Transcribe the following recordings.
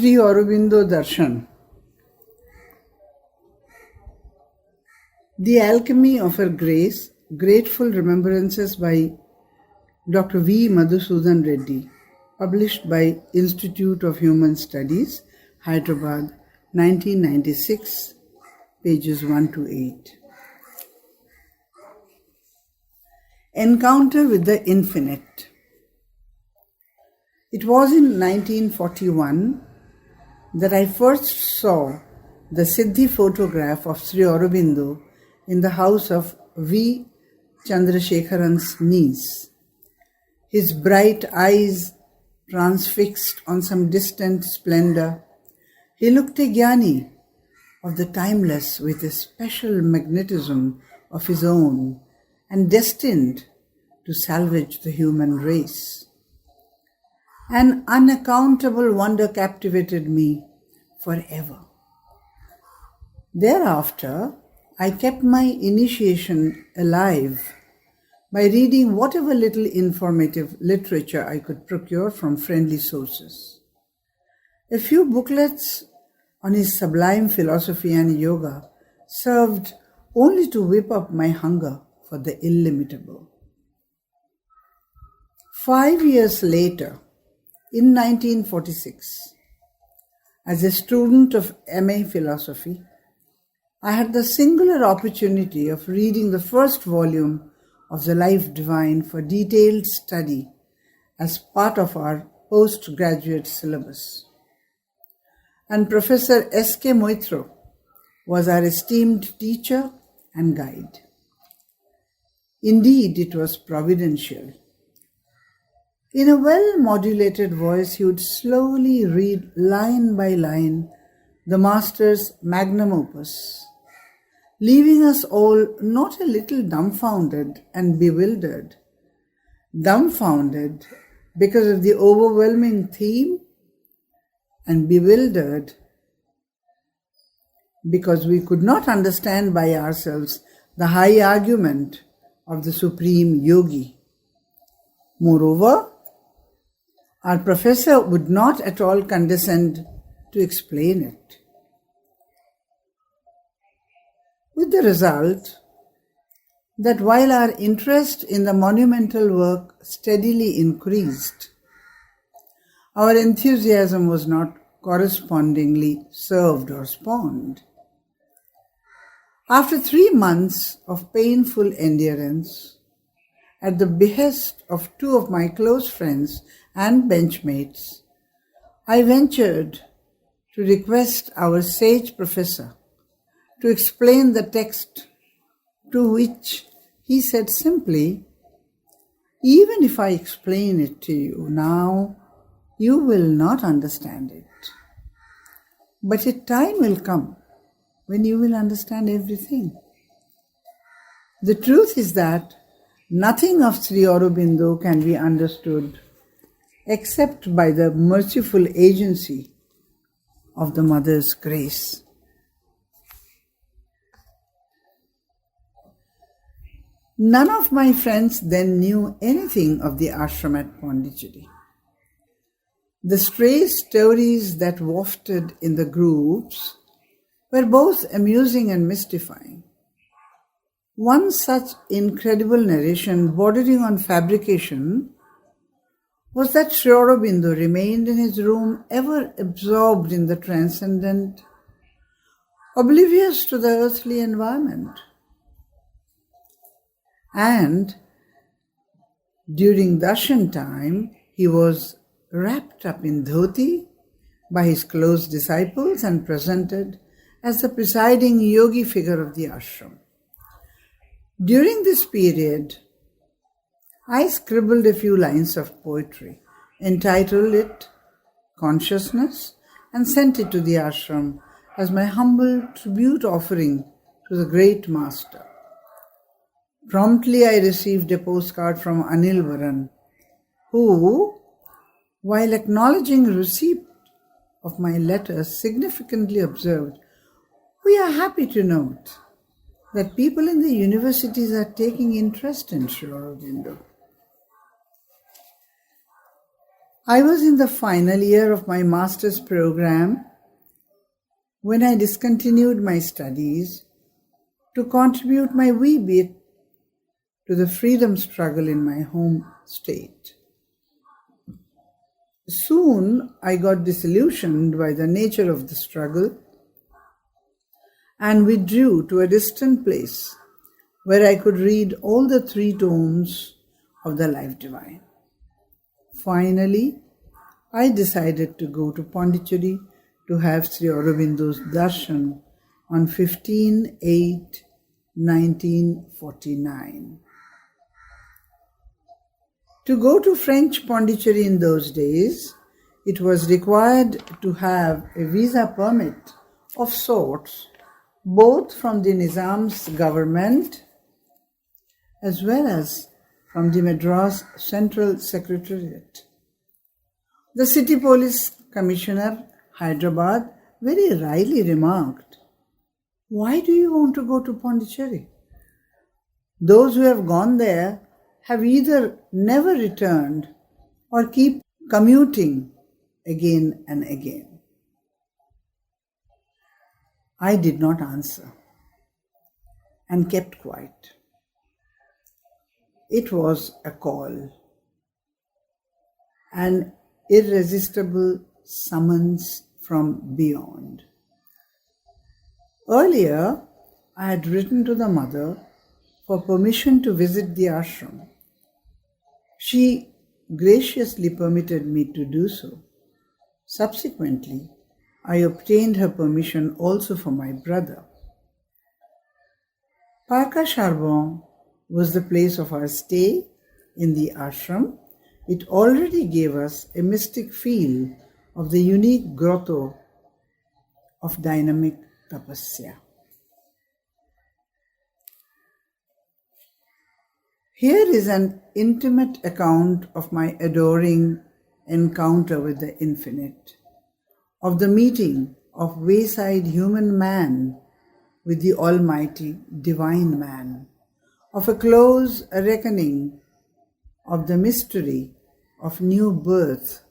Aurobindo Darshan. The Alchemy of Her Grace, Grateful Remembrances by Dr. V. Madhusudan Reddy, published by Institute of Human Studies, Hyderabad, 1996, pages 1 to 8. Encounter with the Infinite. It was in 1941 that I first saw the Siddhi photograph of Sri Aurobindo in the house of V. Chandrasekharan's niece. His bright eyes transfixed on some distant splendor, he looked a jnani of the timeless with a special magnetism of his own and destined to salvage the human race. An unaccountable wonder captivated me forever. Thereafter, I kept my initiation alive by reading whatever little informative literature I could procure from friendly sources. A few booklets on his sublime philosophy and yoga served only to whip up my hunger for the illimitable. 5 years later, in 1946, as a student of MA Philosophy, I had the singular opportunity of reading the first volume of the Life Divine for detailed study as part of our postgraduate syllabus. And Professor S.K. Moitro was our esteemed teacher and guide. Indeed, it was providential. In a well-modulated voice, he would slowly read line by line the Master's magnum opus, leaving us all not a little dumbfounded and bewildered. Dumbfounded because of the overwhelming theme, and bewildered because we could not understand by ourselves the high argument of the Supreme Yogi. Moreover, our professor would not at all condescend to explain it. With the result that while our interest in the monumental work steadily increased, our enthusiasm was not correspondingly served or spawned. After 3 months of painful endurance, at the behest of 2 of my close friends and benchmates, I ventured to request our sage professor to explain the text, to which he said simply, "Even if I explain it to you now, you will not understand it. But a time will come when you will understand everything." The truth is that nothing of Sri Aurobindo can be understood except by the merciful agency of the Mother's grace. None of my friends then knew anything of the ashram at Pondicherry. The stray stories that wafted in the groups were both amusing and mystifying. One such incredible narration bordering on fabrication was that Sri Aurobindo remained in his room ever absorbed in the transcendent, oblivious to the earthly environment. And during Darshan time, he was wrapped up in dhoti by his close disciples and presented as the presiding yogi figure of the ashram. During this period, I scribbled a few lines of poetry, entitled it Consciousness, and sent it to the ashram as my humble tribute offering to the great master. Promptly I received a postcard from Anil Varan, who, while acknowledging receipt of my letter, significantly observed, "We are happy to note that people in the universities are taking interest in Sri Aurobindo." I was in the final year of my master's program when I discontinued my studies to contribute my wee bit to the freedom struggle in my home state. Soon I got disillusioned by the nature of the struggle and withdrew to a distant place where I could read all the 3 tomes of the Life Divine. Finally, I decided to go to Pondicherry to have Sri Aurobindo's Darshan on 15/8/1949. To go to French Pondicherry in those days, it was required to have a visa permit of sorts, both from the Nizam's government as well as from the Madras Central Secretariat. The City Police Commissioner, Hyderabad, very wryly remarked, "Why do you want to go to Pondicherry? Those who have gone there have either never returned or keep commuting again and again." I did not answer and kept quiet. It was a call, an irresistible summons from beyond. Earlier, I had written to the mother for permission to visit the ashram. She graciously permitted me to do so. Subsequently, I obtained her permission also for my brother. Parka Charbon was the place of our stay in the ashram. It already gave us a mystic feel of the unique grotto of dynamic tapasya. Here is an intimate account of my adoring encounter with the infinite, of the meeting of wayside human man with the almighty divine man, of a close reckoning of the mystery of new birth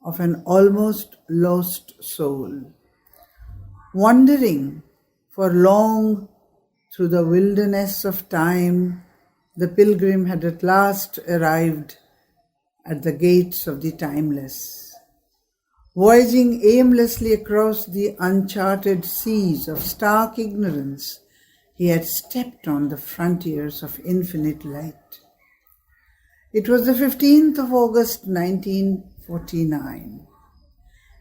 of an almost lost soul. Wandering for long through the wilderness of time, the pilgrim had at last arrived at the gates of the timeless. Voyaging aimlessly across the uncharted seas of stark ignorance, he had stepped on the frontiers of infinite light. It was the 15th of August 1949.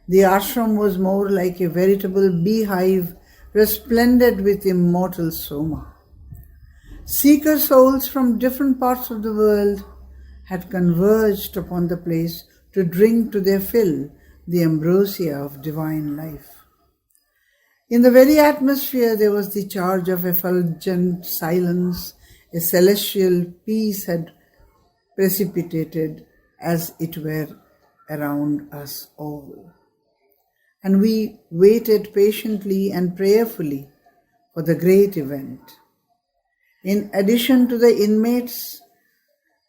The ashram was more like a veritable beehive resplendent with immortal soma. Seeker souls from different parts of the world had converged upon the place to drink to their fill the ambrosia of divine life. In the very atmosphere there was the charge of effulgent silence. A celestial peace had precipitated as it were around us all. And we waited patiently and prayerfully for the great event. In addition to the inmates,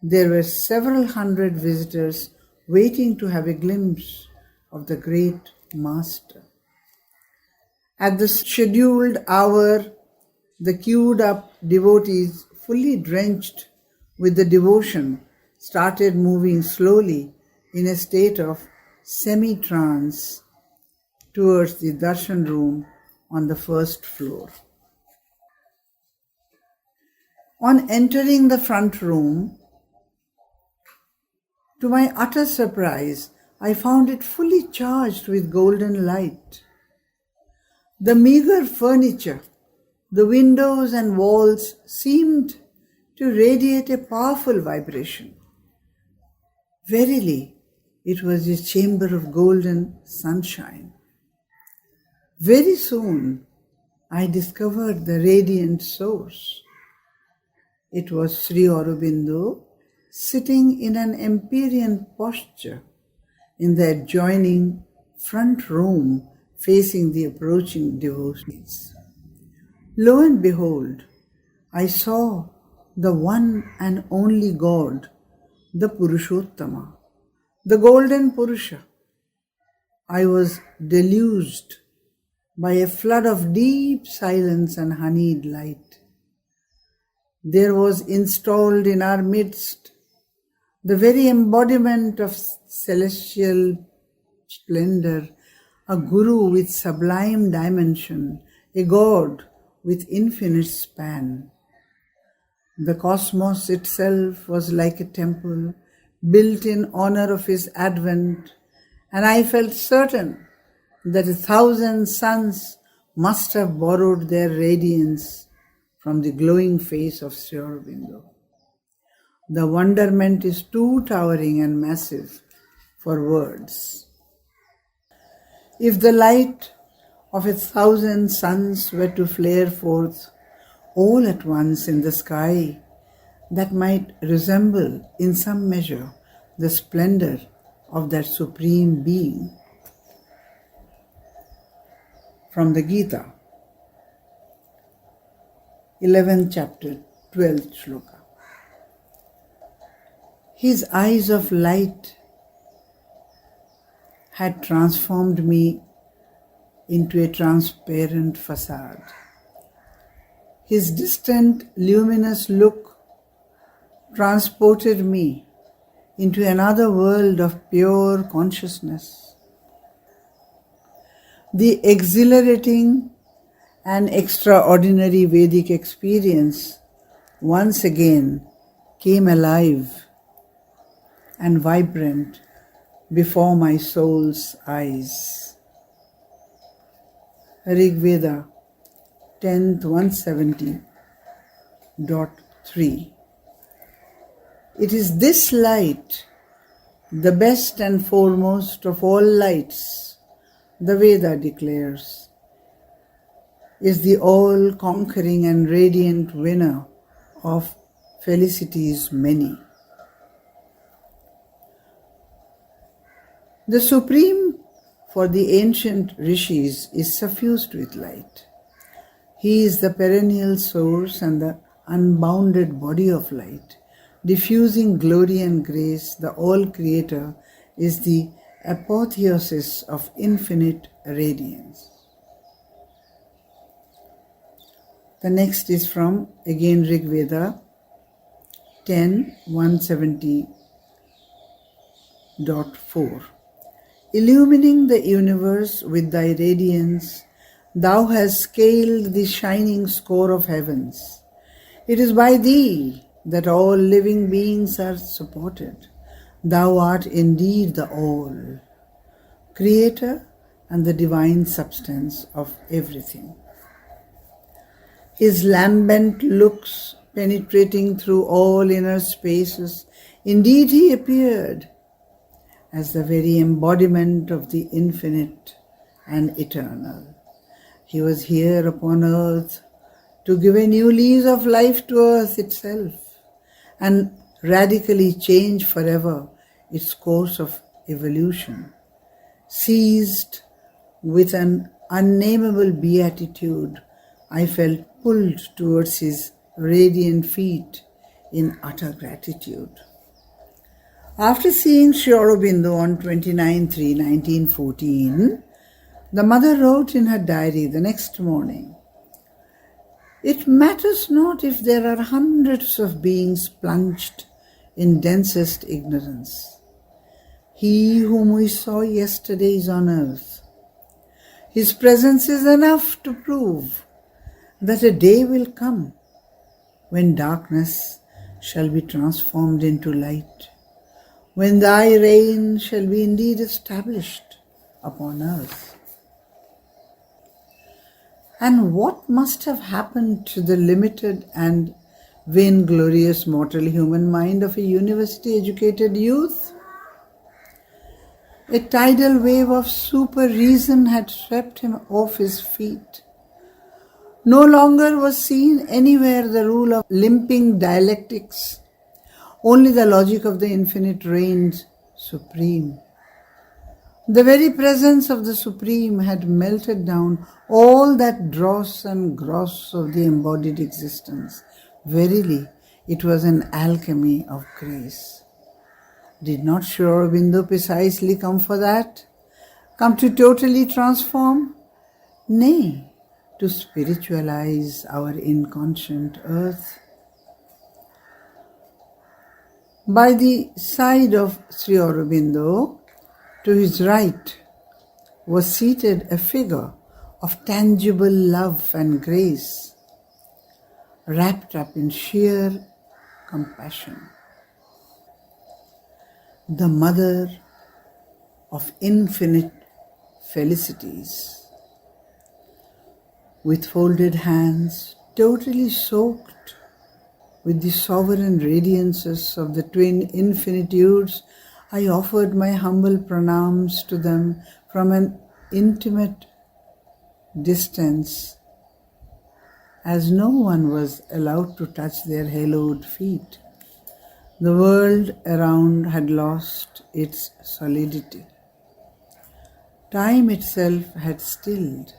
there were several hundred visitors waiting to have a glimpse of the great Master. At the scheduled hour, the queued up devotees, fully drenched with the devotion, started moving slowly in a state of semi-trance towards the darshan room on the first floor. On entering the front room, to my utter surprise, I found it fully charged with golden light. The meager furniture, the windows and walls seemed to radiate a powerful vibration. Verily, it was a chamber of golden sunshine. Very soon, I discovered the radiant source. It was Sri Aurobindo sitting in an Empyrean posture in the adjoining front room facing the approaching devotees. Lo and behold, I saw the one and only God, the Purushottama, the golden Purusha. I was deluged by a flood of deep silence and honeyed light. There was installed in our midst the very embodiment of celestial splendor, a guru with sublime dimension, a god with infinite span. The cosmos itself was like a temple built in honor of his advent, and I felt certain that 1,000 suns must have borrowed their radiance from the glowing face of Sri Aurobindo. The wonderment is too towering and massive for words. If the light of 1,000 suns were to flare forth all at once in the sky, that might resemble in some measure the splendor of that supreme being. From the Gita, 11th chapter, 12th shloka. His eyes of light had transformed me into a transparent facade. His distant, luminous look transported me into another world of pure consciousness. The exhilarating and extraordinary Vedic experience once again came alive and vibrant before my soul's eyes. Rig Veda, 10th 170.3. It is this light, the best and foremost of all lights, the Veda declares, is the all-conquering and radiant winner of felicities many. The Supreme for the ancient rishis is suffused with light. He is the perennial source and the unbounded body of light. Diffusing glory and grace, the All-Creator is the apotheosis of infinite radiance. The next is from, again, Rig Veda, 10.170.4. Illumining the universe with thy radiance, thou hast scaled the shining score of heavens. It is by thee that all living beings are supported. Thou art indeed the All, Creator and the divine substance of everything. His lambent looks penetrating through all inner spaces, indeed he appeared as the very embodiment of the infinite and eternal. He was here upon earth to give a new lease of life to earth itself and radically change forever its course of evolution. Seized with an unnameable beatitude, I felt pulled towards his radiant feet in utter gratitude. After seeing Sri Aurobindo on 29/3/1914, the mother wrote in her diary the next morning, "It matters not if there are hundreds of beings plunged in densest ignorance. He whom we saw yesterday is on earth. His presence is enough to prove that a day will come when darkness shall be transformed into light, when thy reign shall be indeed established upon earth." And what must have happened to the limited and vainglorious mortal human mind of a university-educated youth? A tidal wave of super-reason had swept him off his feet. No longer was seen anywhere the rule of limping dialectics. Only the logic of the infinite reigned supreme. The very presence of the Supreme had melted down all that dross and gross of the embodied existence. Verily, it was an alchemy of grace. Did not Sri Aurobindo precisely come for that? Come to totally transform? Nay, to spiritualize our inconscient earth. By the side of Sri Aurobindo, to his right, was seated a figure of tangible love and grace, wrapped up in sheer compassion. The mother of infinite felicities, with folded hands, totally soaked with the sovereign radiances of the twin infinitudes, I offered my humble pranams to them from an intimate distance, as no one was allowed to touch their hallowed feet. The world around had lost its solidity. Time itself had stilled,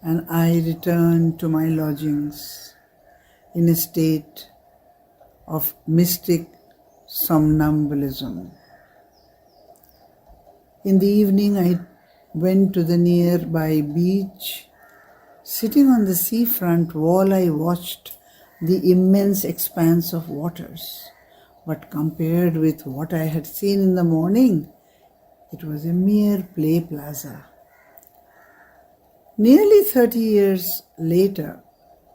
and I returned to my lodgings in a state of mystic somnambulism. In the evening, I went to the nearby beach. Sitting on the seafront wall, I watched the immense expanse of waters. But compared with what I had seen in the morning, it was a mere play plaza. Nearly 30 years later,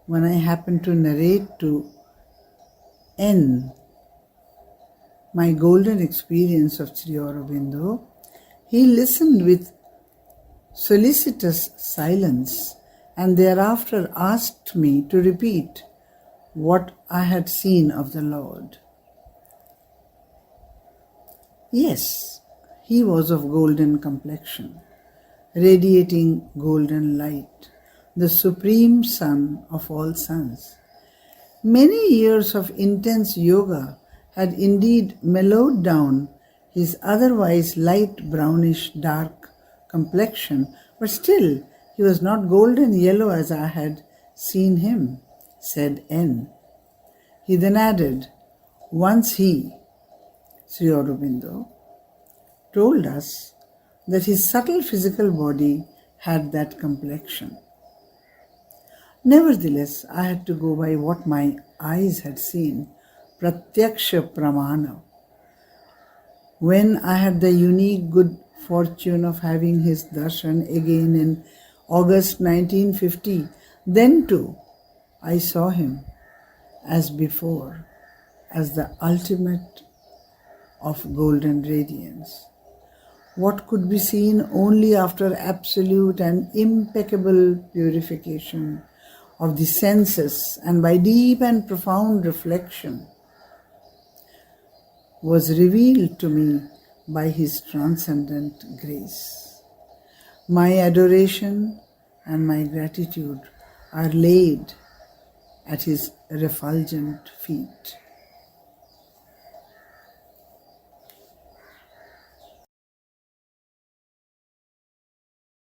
when I happened to narrate to N my golden experience of Sri Aurobindo, he listened with solicitous silence and thereafter asked me to repeat what I had seen of the Lord. Yes, he was of golden complexion, radiating golden light, the supreme sun of all suns. Many years of intense yoga had indeed mellowed down his otherwise light brownish dark complexion, but still he was not golden yellow as I had seen him, said N. He then added, once he, Sri Aurobindo, told us that his subtle physical body had that complexion. Nevertheless, I had to go by what my eyes had seen, pratyaksha pramana. When I had the unique good fortune of having his darshan again in August 1950, then too I saw him as before, as the ultimate of golden radiance. What could be seen only after absolute and impeccable purification of the senses and by deep and profound reflection was revealed to me by his transcendent grace. My adoration and my gratitude are laid at his refulgent feet.